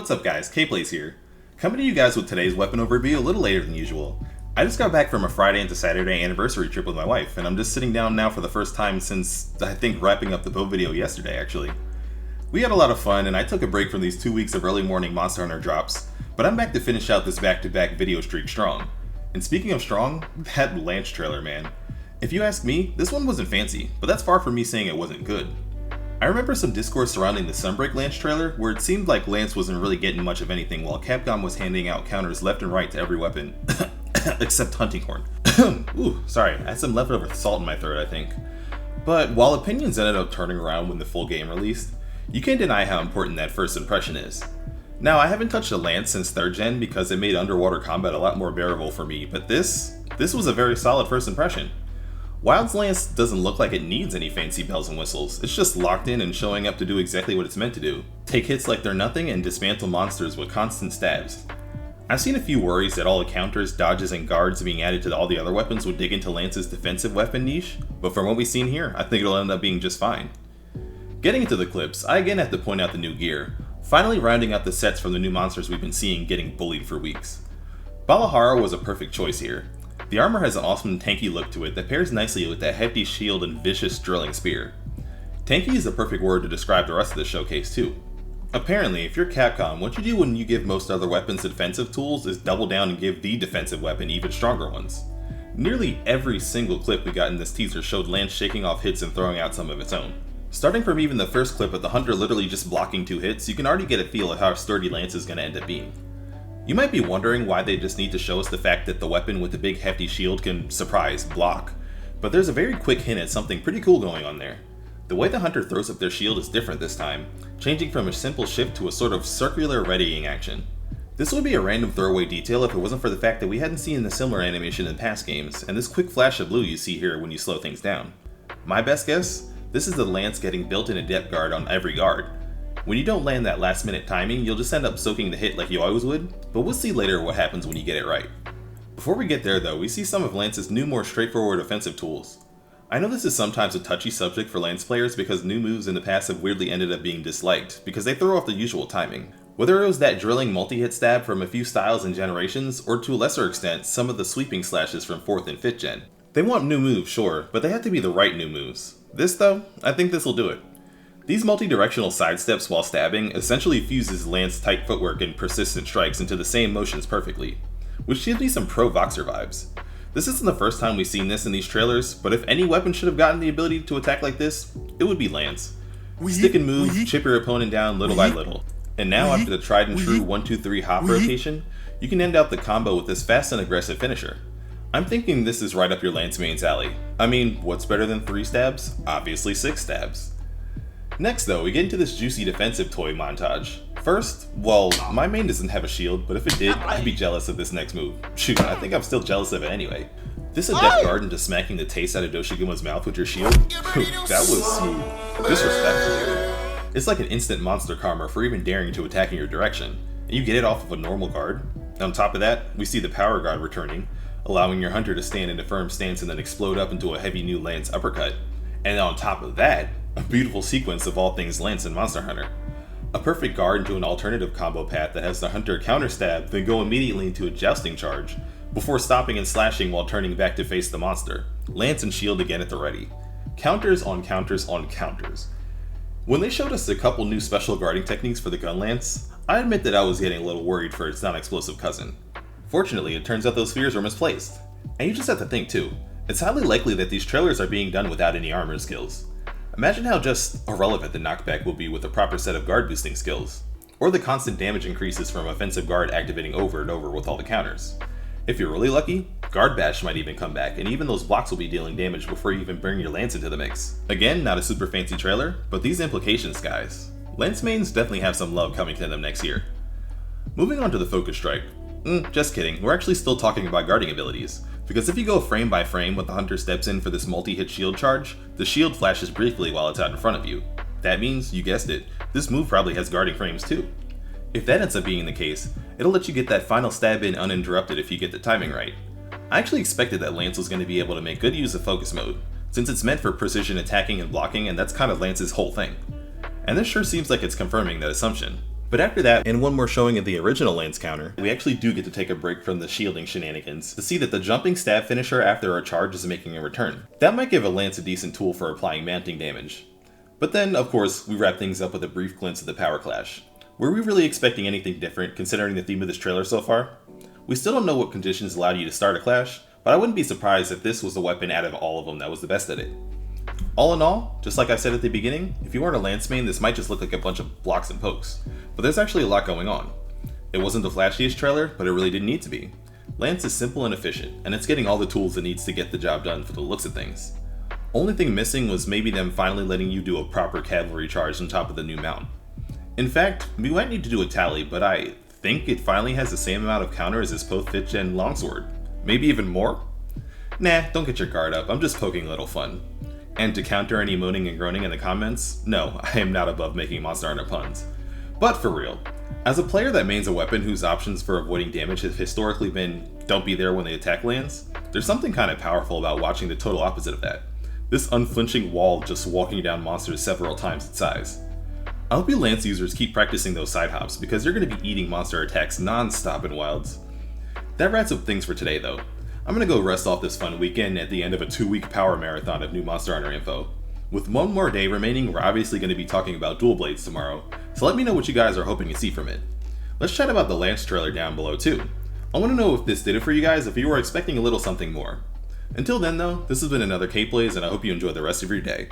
What's up guys, KPlaysHere here. Coming to you guys with today's weapon overview a little later than usual. I just got back from a Friday into Saturday anniversary trip with my wife, and I'm just sitting down now for the first time since, I think, wrapping up the bow video yesterday actually. We had a lot of fun, and I took a break from these 2 weeks of early morning Monster Hunter drops, but I'm back to finish out this back-to-back video streak strong. And speaking of strong, that Lance trailer, man. If you ask me, this one wasn't fancy, but that's far from me saying it wasn't good. I remember some discourse surrounding the Sunbreak Lance trailer, where it seemed like Lance wasn't really getting much of anything while Capcom was handing out counters left and right to every weapon. Except Hunting Horn. Ooh, sorry, I had some leftover salt in my throat, I think. But while opinions ended up turning around when the full game released, you can't deny how important that first impression is. Now, I haven't touched a Lance since 3rd gen because it made underwater combat a lot more bearable for me, but this was a very solid first impression. Wild's Lance doesn't look like it needs any fancy bells and whistles, it's just locked in and showing up to do exactly what it's meant to do. Take hits like they're nothing and dismantle monsters with constant stabs. I've seen a few worries that all the counters, dodges, and guards being added to all the other weapons would dig into Lance's defensive weapon niche, but from what we've seen here, I think it'll end up being just fine. Getting into the clips, I again have to point out the new gear, finally rounding out the sets from the new monsters we've been seeing getting bullied for weeks. Balahara was a perfect choice here. The armor has an awesome tanky look to it that pairs nicely with that hefty shield and vicious drilling spear. Tanky is the perfect word to describe the rest of the showcase too. Apparently, if you're Capcom, what you do when you give most other weapons defensive tools is double down and give the defensive weapon even stronger ones. Nearly every single clip we got in this teaser showed Lance shaking off hits and throwing out some of its own. Starting from even the first clip with the Hunter literally just blocking 2 hits, you can already get a feel of how sturdy Lance is going to end up being. You might be wondering why they just need to show us the fact that the weapon with the big hefty shield can, surprise, block, but there's a very quick hint at something pretty cool going on there. The way the Hunter throws up their shield is different this time, changing from a simple shift to a sort of circular readying action. This would be a random throwaway detail if it wasn't for the fact that we hadn't seen a similar animation in past games, and this quick flash of blue you see here when you slow things down. My best guess? This is the Lance getting built-in adept guard on every guard. When you don't land that last minute timing, you'll just end up soaking the hit like you always would, but we'll see later what happens when you get it right. Before we get there though, we see some of Lance's new more straightforward offensive tools. I know this is sometimes a touchy subject for Lance players because new moves in the past have weirdly ended up being disliked, because they throw off the usual timing. Whether it was that drilling multi-hit stab from a few styles and generations, or to a lesser extent, some of the sweeping slashes from 4th and 5th gen. They want new moves, sure, but they have to be the right new moves. This though, I think this will do it. These multi-directional sidesteps while stabbing essentially fuses Lance's tight footwork and persistent strikes into the same motions perfectly, which gives me some pro-Voxer vibes. This isn't the first time we've seen this in these trailers, but if any weapon should have gotten the ability to attack like this, it would be Lance. Stick and move, chip your opponent down little by little. And now after the tried and true 1-2-3 hop rotation, you can end out the combo with this fast and aggressive finisher. I'm thinking this is right up your Lance main's alley. I mean, what's better than 3 stabs? Obviously 6 stabs. Next though, we get into this juicy defensive toy montage. First, well, my main doesn't have a shield, but if it did, I'd be jealous of this next move. Shoot, I think I'm still jealous of it anyway. This adept guard into smacking the taste out of Doshigima's mouth with your shield? That was smooth. Disrespectful. It's like an instant monster karma for even daring to attack in your direction, and you get it off of a normal guard. On top of that, we see the power guard returning, allowing your Hunter to stand in a firm stance and then explode up into a heavy new Lance uppercut. And on top of that, a beautiful sequence of all things Lance and Monster Hunter. A perfect guard into an alternative combo path that has the Hunter counter stab, then go immediately into a jousting charge, before stopping and slashing while turning back to face the monster. Lance and shield again at the ready. Counters on counters on counters. When they showed us a couple new special guarding techniques for the gun Lance, I admit that I was getting a little worried for its non-explosive cousin. Fortunately, it turns out those fears were misplaced. And you just have to think too, it's highly likely that these trailers are being done without any armor skills. Imagine how just irrelevant the knockback will be with a proper set of guard boosting skills, or the constant damage increases from offensive guard activating over and over with all the counters. If you're really lucky, guard bash might even come back, and even those blocks will be dealing damage before you even bring your Lance into the mix. Again, not a super fancy trailer, but these implications guys. Lance mains definitely have some love coming to them next year. Moving on to the focus strike. Just kidding, we're actually still talking about guarding abilities. Because if you go frame by frame when the Hunter steps in for this multi-hit shield charge, the shield flashes briefly while it's out in front of you. That means, you guessed it, this move probably has guarding frames too. If that ends up being the case, it'll let you get that final stab in uninterrupted if you get the timing right. I actually expected that Lance was going to be able to make good use of focus mode, since it's meant for precision attacking and blocking, and that's kind of Lance's whole thing. And this sure seems like it's confirming that assumption. But after that, and one more showing of the original Lance counter, we actually do get to take a break from the shielding shenanigans to see that the jumping stab finisher after a charge is making a return. That might give a Lance a decent tool for applying mounting damage. But then, of course, we wrap things up with a brief glimpse of the power clash. Were we really expecting anything different considering the theme of this trailer so far? We still don't know what conditions allowed you to start a clash, but I wouldn't be surprised if this was the weapon out of all of them that was the best at it. All in all, just like I said at the beginning, if you weren't a Lance main, this might just look like a bunch of blocks and pokes. But there's actually a lot going on. It wasn't the flashiest trailer, but it really didn't need to be. Lance is simple and efficient, and it's getting all the tools it needs to get the job done for the looks of things. Only thing missing was maybe them finally letting you do a proper cavalry charge on top of the new mount. In fact, we might need to do a tally, but I think it finally has the same amount of counter as his post 5th gen longsword. Maybe even more? Nah, don't get your guard up, I'm just poking a little fun. And to counter any moaning and groaning in the comments, no, I am not above making Monster Hunter puns. But for real, as a player that mains a weapon whose options for avoiding damage have historically been don't be there when the attack lands, there's something kind of powerful about watching the total opposite of that. This unflinching wall just walking down monsters several times its size. I hope you Lance users keep practicing those side hops because you're going to be eating monster attacks non-stop in Wilds. That wraps up things for today though. I'm going to go rest off this fun weekend at the end of a 2-week power marathon of new Monster Hunter info. With one more day remaining, we're obviously going to be talking about Dual Blades tomorrow, so let me know what you guys are hoping to see from it. Let's chat about the Lance trailer down below too. I want to know if this did it for you guys, if you were expecting a little something more. Until then though, this has been another KPlays and I hope you enjoy the rest of your day.